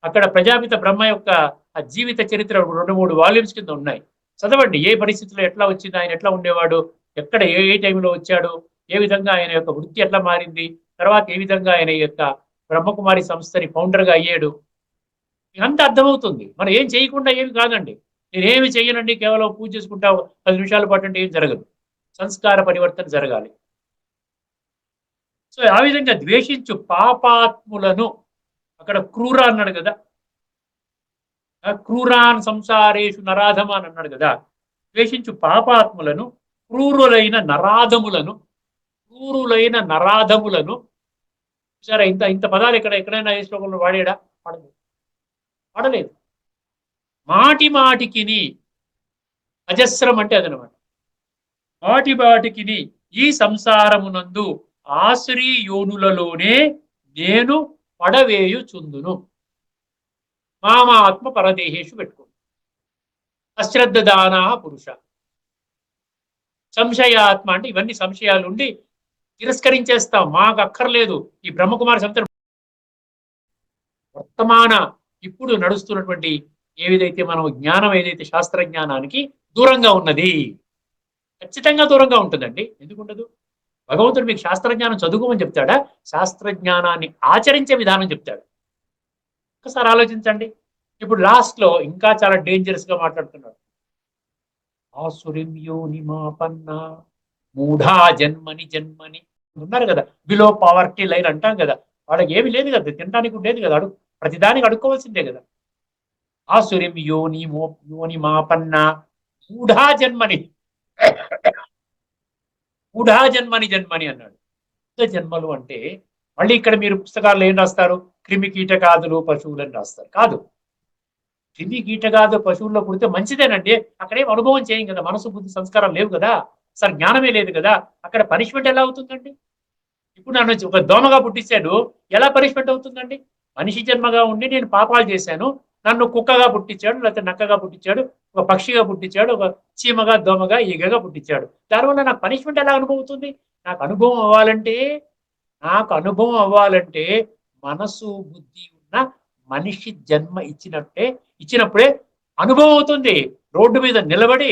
అక్కడ ప్రజాపిత బ్రహ్మ యొక్క ఆ జీవిత చరిత్ర 2-3 వాల్యూమ్స్ కింద ఉన్నాయి. చదవండి, ఏ పరిస్థితిలో ఎట్లా వచ్చింది, ఆయన ఎట్లా ఉండేవాడు, ఎక్కడ ఏ టైంలో వచ్చాడు, ఏ విధంగా ఆయన యొక్క వృత్తి ఎట్లా మారింది, తర్వాత ఏ విధంగా ఆయన యొక్క బ్రహ్మకుమారి సంస్థని ఫౌండర్గా అయ్యాడు, ఇదంతా అర్థమవుతుంది. మనం ఏం చేయకుండా ఏమి కాదండి. నేనేమి చెయ్యనండి, కేవలం పూజ చేసుకుంటా 10 నిమిషాల పాటు అంటే ఏం జరగదు. సంస్కార పరివర్తన జరగాలి. సో ఆ విధంగా ద్వేషించు పాపాత్ములను, అక్కడ క్రూర అన్నాడు కదా, క్రూరాన్ సంసారేషు నరాధమ అని అన్నాడు కదా. ద్వేషించు పాపాత్ములను, క్రూరులైన నరాధములను, క్రూరులైన నరాధములను. సరే, ఇంత ఇంత పదాలు ఎక్కడైనా ఏ శ్లోకంలో వాడాడా? వాడలేదు. మాటి మాటికిని, అజస్రం అంటే అదనమాట. మాటి మాటికిని ఈ సంసారమునందు ఆశ్రీ యోనులలోనే నేను పడవేయుచుందును. మామాత్మ పరదేహేషు పెట్టుకోండి. అశ్రద్ధ దానా పురుష. సంశయాత్మ అంటే ఇవన్నీ సంశయాలు ఉండి తిరస్కరించేస్తాం, మాకు అక్కర్లేదు. ఈ బ్రహ్మకుమారి సంత వర్తమాన ఇప్పుడు నడుస్తున్నటువంటి ఏదైతే మనం జ్ఞానం, ఏదైతే శాస్త్ర జ్ఞానానికి దూరంగా ఉన్నది, ఖచ్చితంగా దూరంగా ఉంటుందండి. ఎందుకుండదు? భగవంతుడు మీకు శాస్త్రజ్ఞానం చదువుకోమని చెప్తాడా? శాస్త్రజ్ఞానాన్ని ఆచరించే విధానం చెప్తాడు. ఒకసారి ఆలోచించండి. ఇప్పుడు లాస్ట్ లో ఇంకా చాలా డేంజరస్ గా మాట్లాడుతున్నాడు. ఆసురిం యోనిమాపన్న మూఢా జన్మని జన్మని ఉన్నారు కదా, బిలో పావర్టీ లైన్ అంటాం కదా. వాళ్ళకి ఏమి లేదు కదా, తినడానికి ఉండేది కదా, ప్రతిదానికి అడుక్కోవాల్సిందే కదా. ఆసురిం యోనిమాపన్న మూఢా జన్మని, మూఢా జన్మని జన్మని అన్నాడు. జన్మలు అంటే మళ్ళీ ఇక్కడ మీరు పుస్తకాల్లో ఏం రాస్తారు? క్రిమి కీటకాదులు పశువులని రాస్తారు. కాదు, క్రిమి కీటకాదు పశువుల్లో పుడితే మంచిదేనండి, అక్కడేం అనుభవం చేయం కదా, మనసు బుద్ధి సంస్కారం లేవు కదా, అసలు జ్ఞానమే లేదు కదా, అక్కడ పనిష్మెంట్ ఎలా అవుతుందండి? ఇప్పుడు నన్ను ఒక దోమగా పుట్టించాడు, ఎలా పనిష్మెంట్ అవుతుందండి? మనిషి జన్మగా ఉండి నేను పాపాలు చేశాను, నన్ను కుక్కగా పుట్టించాడు, లేకపోతే నక్కగా పుట్టించాడు, ఒక పక్షిగా పుట్టించాడు, ఒక చీమగా, దోమగా, ఈగగా పుట్టించాడు. దానివల్ల నాకు పనిష్మెంట్ ఎలా అనుభవం అవుతుంది? నాకు అనుభవం అవ్వాలంటే మనసు బుద్ధి ఉన్న మనిషి జన్మ ఇచ్చినప్పుడే అనుభవం అవుతుంది. రోడ్డు మీద నిలబడి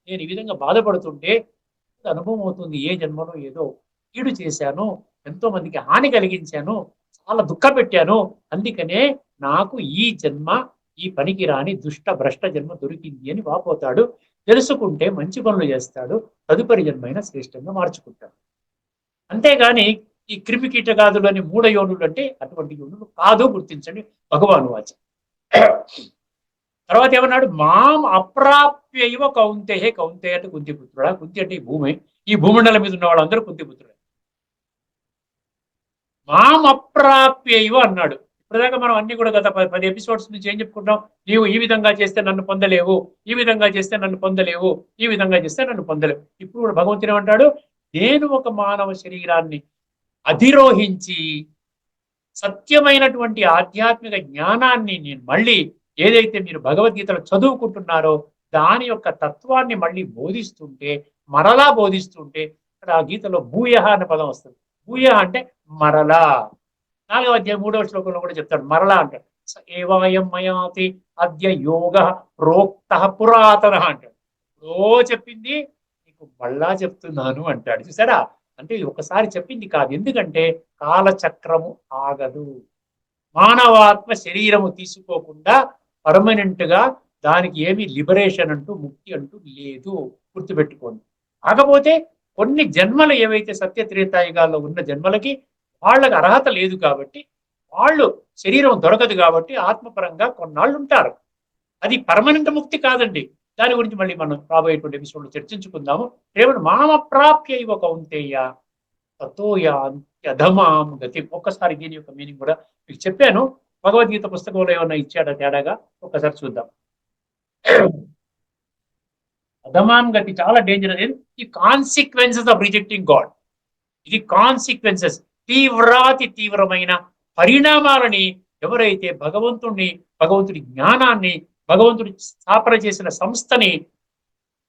నేను ఈ విధంగా బాధపడుతుంటే అనుభవం అవుతుంది, ఏ జన్మలో ఏదో కీడు చేశాను, ఎంతో మందికి హాని కలిగించాను, చాలా దుఃఖ పెట్టాను, అందుకనే నాకు ఈ జన్మ, ఈ పనికి రాని దుష్ట భ్రష్ట జన్మ దొరికింది అని వాపోతాడు. తెలుసుకుంటే మంచి పనులు చేస్తాడు, తదుపరి జన్మైనా శ్రేష్టంగా మార్చుకుంటాడు. అంతేగాని ఈ క్రిమి కీటకాదులు అని మూఢ యోనులు అంటే అటువంటి యోనులు కాదు, గుర్తించండి భగవాను వాచ. తర్వాత ఏమన్నాడు? మాం అప్రాప్యైవ కౌంతేహే. కౌంతే అంటే కుంతిపుత్రుడా. కుంతి అంటే ఈ భూమి, ఈ భూమండలం మీద ఉన్న వాళ్ళందరూ కుంతిపుత్రుడే. మాం అప్రాప్యైవ అన్నాడు. ఇప్పటిదాకా మనం అన్ని కూడా గత 10 ఎపిసోడ్స్ నుంచి ఏం చెప్పుకుంటాం? నీవు ఈ విధంగా చేస్తే నన్ను పొందలేవు, ఈ విధంగా చేస్తే నన్ను పొందలేవు, ఈ విధంగా చేస్తే నన్ను పొందలేవు. ఇప్పుడు కూడా భగవంతుడు ఏమంటాడు? నేను ఒక మానవ శరీరాన్ని అధిరోహించి సత్యమైనటువంటి ఆధ్యాత్మిక జ్ఞానాన్ని నేను మళ్ళీ ఏదైతే మీరు భగవద్గీతలో చదువుకుంటున్నారో దాని యొక్క తత్వాన్ని మళ్ళీ బోధిస్తుంటే, మరలా బోధిస్తుంటే, ఇక్కడ ఆ గీతలో భూయః అనే పదం వస్తుంది. భూయ అంటే మరలా. 4వ అధ్యాయం 3వ శ్లోకంలో కూడా చెప్తాడు మరలా అంటాడు. ఏవాయం మయాతి అద్య యోగ ప్రోక్త పురాతన అంటాడు. ఓ చెప్పింది నీకు మళ్ళా చెప్తున్నాను అంటాడు. చూసారా? అంటే ఇది ఒకసారి చెప్పింది కాదు. ఎందుకంటే కాలచక్రము ఆగదు. మానవాత్మ శరీరము తీసుకోకుండా పర్మనెంట్ గా దానికి ఏమి లిబరేషన్ అంటూ ముక్తి అంటూ లేదు. గుర్తుపెట్టుకోండి. కాకపోతే కొన్ని జన్మలు ఏవైతే సత్యత్రేతాయుగాల్లో ఉన్న జన్మలకి వాళ్ళకి అర్హత లేదు కాబట్టి, వాళ్ళు శరీరం దొరకదు కాబట్టి ఆత్మపరంగా కొన్నాళ్ళు ఉంటారు. అది పర్మనెంట్ ముక్తి కాదండి. దాని గురించి మళ్ళీ మనం రాబోయేటువంటి ఎపిసోడ్లో చర్చించుకుందాము. రేపు మామ ప్రాప్య ఇవ కౌంతేయ తతోయాధమాం గతి. ఒక్కసారి దీని యొక్క మీనింగ్ కూడా మీకు చెప్పాను. భగవద్గీత పుస్తకంలో ఏమన్నా ఇచ్చాడా తేడాగా ఒక్కసారి చూద్దాం. అధమాం గతి చాలా డేంజర్. ఈ కాన్సిక్వెన్సెస్ ఆఫ్ రిజెక్టింగ్ గాడ్. ఇది కాన్సిక్వెన్సెస్, తీవ్రాతి తీవ్రమైన పరిణామాలని ఎవరైతే భగవంతుడి జ్ఞానాన్ని, భగవంతుడి స్థాపన చేసిన సంస్థని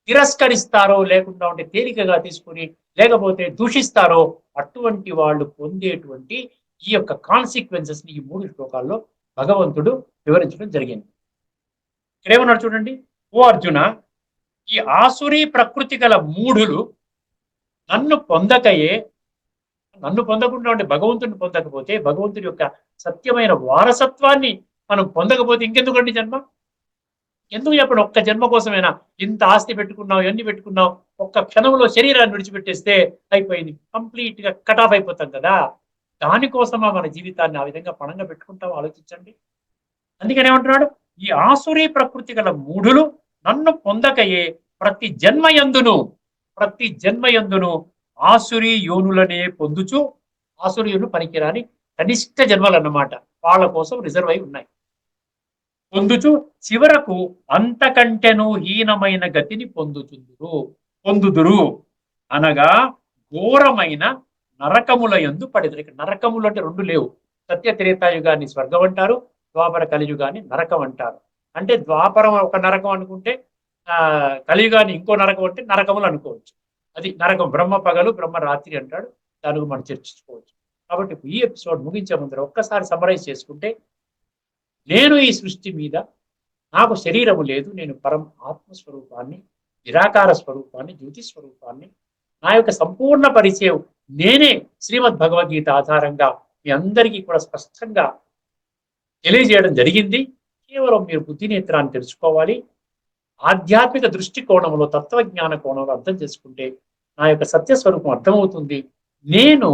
తిరస్కరిస్తారో, లేకుండా ఉంటే తేలికగా తీసుకుని, లేకపోతే దూషిస్తారో, అటువంటి వాళ్ళు పొందేటువంటి ఈ యొక్క కాన్సిక్వెన్సెస్ ని ఈ 3 శ్లోకాల్లో భగవంతుడు వివరించడం జరిగింది. ఇక్కడ ఏమన్నాడు చూడండి. ఓ అర్జున, ఈ ఆసురీ ప్రకృతి గల మూఢులు నన్ను పొందకుండా ఉంటే, భగవంతుడిని పొందకపోతే, భగవంతుడి యొక్క సత్యమైన వారసత్వాన్ని మనం పొందకపోతే ఇంకెందుకండి జన్మ? ఎందుకు చెప్పండి? ఒక్క జన్మ కోసమైనా ఇంత ఆస్తి పెట్టుకున్నావు, ఎన్ని పెట్టుకున్నావు, ఒక్క క్షణంలో శరీరాన్ని విడిచిపెట్టేస్తే అయిపోయింది. కంప్లీట్ గా కట్ ఆఫ్ అయిపోతాం కదా. దానికోసమా మన జీవితాన్ని ఆ విధంగా పణంగా పెట్టుకుంటాం? ఆలోచించండి. అందుకని ఏమంటున్నాడు, ఈ ఆసురీ ప్రకృతి గల మూఢులు నన్ను పొందకయే ప్రతి జన్మయందును ఆసురీ యోనులనే పొందుచు, ఆసురీ యోనులు పనికిరాని కనిష్ట జన్మలు అన్నమాట, వాళ్ళ కోసం రిజర్వ్ అయి ఉన్నాయి, పొందుచు చివరకు అంతకంటెను హీనమైన గతిని పొందుదురు అనగా ఘోరమైన నరకముల యందు పడిదరు. ఇక్కడ నరకములు అంటే 2 లేవు. సత్యత్రేతాయుగాన్ని స్వర్గం అంటారు, ద్వాపర కలియుగాన్ని నరకం అంటారు. అంటే ద్వాపరం ఒక నరకం అనుకుంటే కలియుగాన్ని ఇంకో నరకం అంటే నరకములు అనుకోవచ్చు. అది నరకం. బ్రహ్మ పగలు, బ్రహ్మ రాత్రి అంటాడు. దానికి మనం చర్చించుకోవచ్చు. కాబట్టి ఈ ఎపిసోడ్ ముగించే ముందర ఒక్కసారి సమరైజ్ చేసుకుంటే, నేను ఈ సృష్టి మీద, నాకు శరీరము లేదు, నేను పరం ఆత్మస్వరూపాన్ని, నిరాకార స్వరూపాన్ని, జ్యోతి స్వరూపాన్ని, నా యొక్క సంపూర్ణ పరిచయం నేనే శ్రీమద్ భగవద్గీత ఆధారంగా మీ అందరికీ కూడా స్పష్టంగా తెలియజేయడం జరిగింది. కేవలం మీరు బుద్ధినేత్రాన్ని తెలుసుకోవాలి. ఆధ్యాత్మిక దృష్టి కోణంలో, తత్వజ్ఞాన కోణంలో అర్థం చేసుకుంటే నా యొక్క సత్యస్వరూపం అర్థమవుతుంది. నేను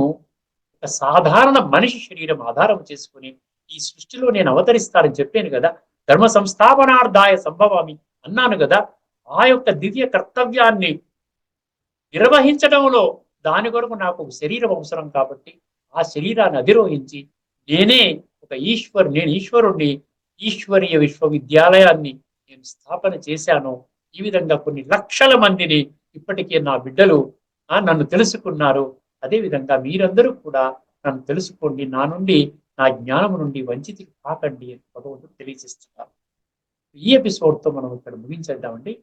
ఒక సాధారణ మనిషి శరీరం ఆధారం చేసుకుని ఈ సృష్టిలో నేను అవతరిస్తానని చెప్పాను కదా. ధర్మ సంస్థాపనార్థాయ సంభవామి అన్నాను కదా. ఆ యొక్క దివ్య కర్తవ్యాన్ని నిర్వహించడంలో దాని కొరకు నాకు ఒక శరీరం అవసరం కాబట్టి ఆ శరీరాన్ని అధిరోహించి నేను ఈశ్వరుణ్ణి, ఈశ్వరీయ విశ్వవిద్యాలయాన్ని నేను స్థాపన చేశాను. ఈ విధంగా కొన్ని లక్షల మందిని ఇప్పటికే నా బిడ్డలు నన్ను తెలుసుకున్నారు. అదేవిధంగా మీరందరూ కూడా నన్ను తెలుసుకోండి, నా నుండి, నా జ్ఞానము నుండి వంచితులు కాకండి అని భగవంతుడు తెలియజేస్తున్నారు. ఈ ఎపిసోడ్తో మనం ఇక్కడ ముగించేద్దామండి.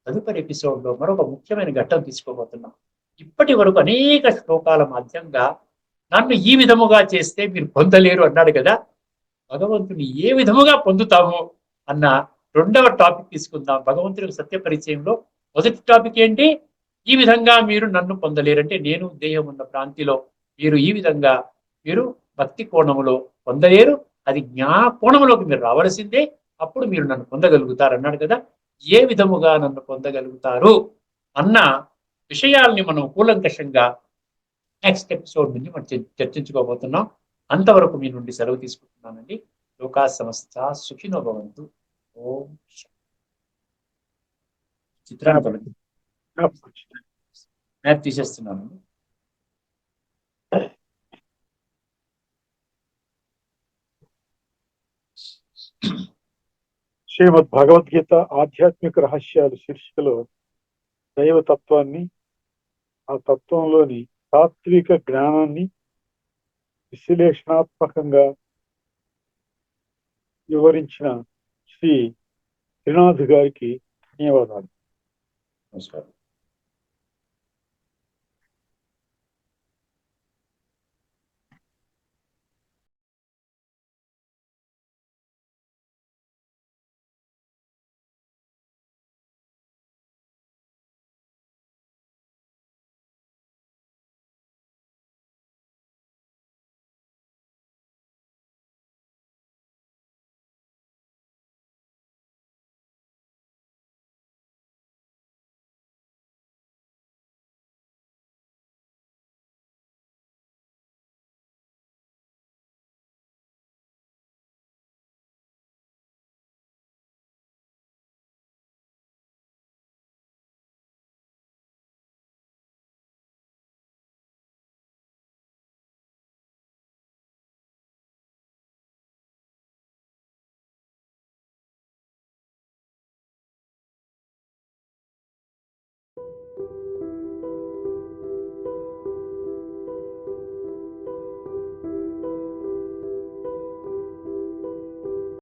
తదుపరి ఎపిసోడ్లో మరొక ముఖ్యమైన ఘట్టం తీసుకోబోతున్నాం. ఇప్పటి వరకు అనేక శ్లోకాల మాధ్యంగా నన్ను ఈ విధముగా చేస్తే మీరు పొందలేరు అన్నాడు కదా. భగవంతుని ఏ విధముగా పొందుతాము అన్న 2వ టాపిక్ తీసుకుందాం. భగవంతుని సత్య పరిచయంలో మొదటి టాపిక్ ఏంటి? ఈ విధంగా మీరు నన్ను పొందలేరంటే, నేను దేహం ఉన్న ప్రాంతిలో మీరు ఈ విధంగా మీరు భక్తి కోణములో పొందలేరు. అది జ్ఞాన కోణములోకి మీరు రావలసిందే. అప్పుడు మీరు నన్ను పొందగలుగుతారు అన్నాడు కదా. ఏ విధముగా నన్ను పొందగలుగుతారు అన్న విషయాల్ని మనం కూలంకషంగా నెక్స్ట్ ఎపిసోడ్ నుంచి మనం చర్చించుకోబోతున్నాం. అంతవరకు మీ నుండి సెలవు తీసుకుంటున్నానండి. లోకా సమస్త సుఖినో భవంతు. ఓం చిత్రాన్ని మ్యాప్ తీసేస్తున్నాను. శ్రీమద్ భగవద్గీత ఆధ్యాత్మిక రహస్యాలు శీర్షికలో దైవతత్వాన్ని, ఆ తత్వంలోని తాత్విక జ్ఞానాన్ని విశ్లేషణాత్మకంగా వివరించిన శ్రీ త్రినాథ్ గారికి ధన్యవాదాలు. నమస్కారం.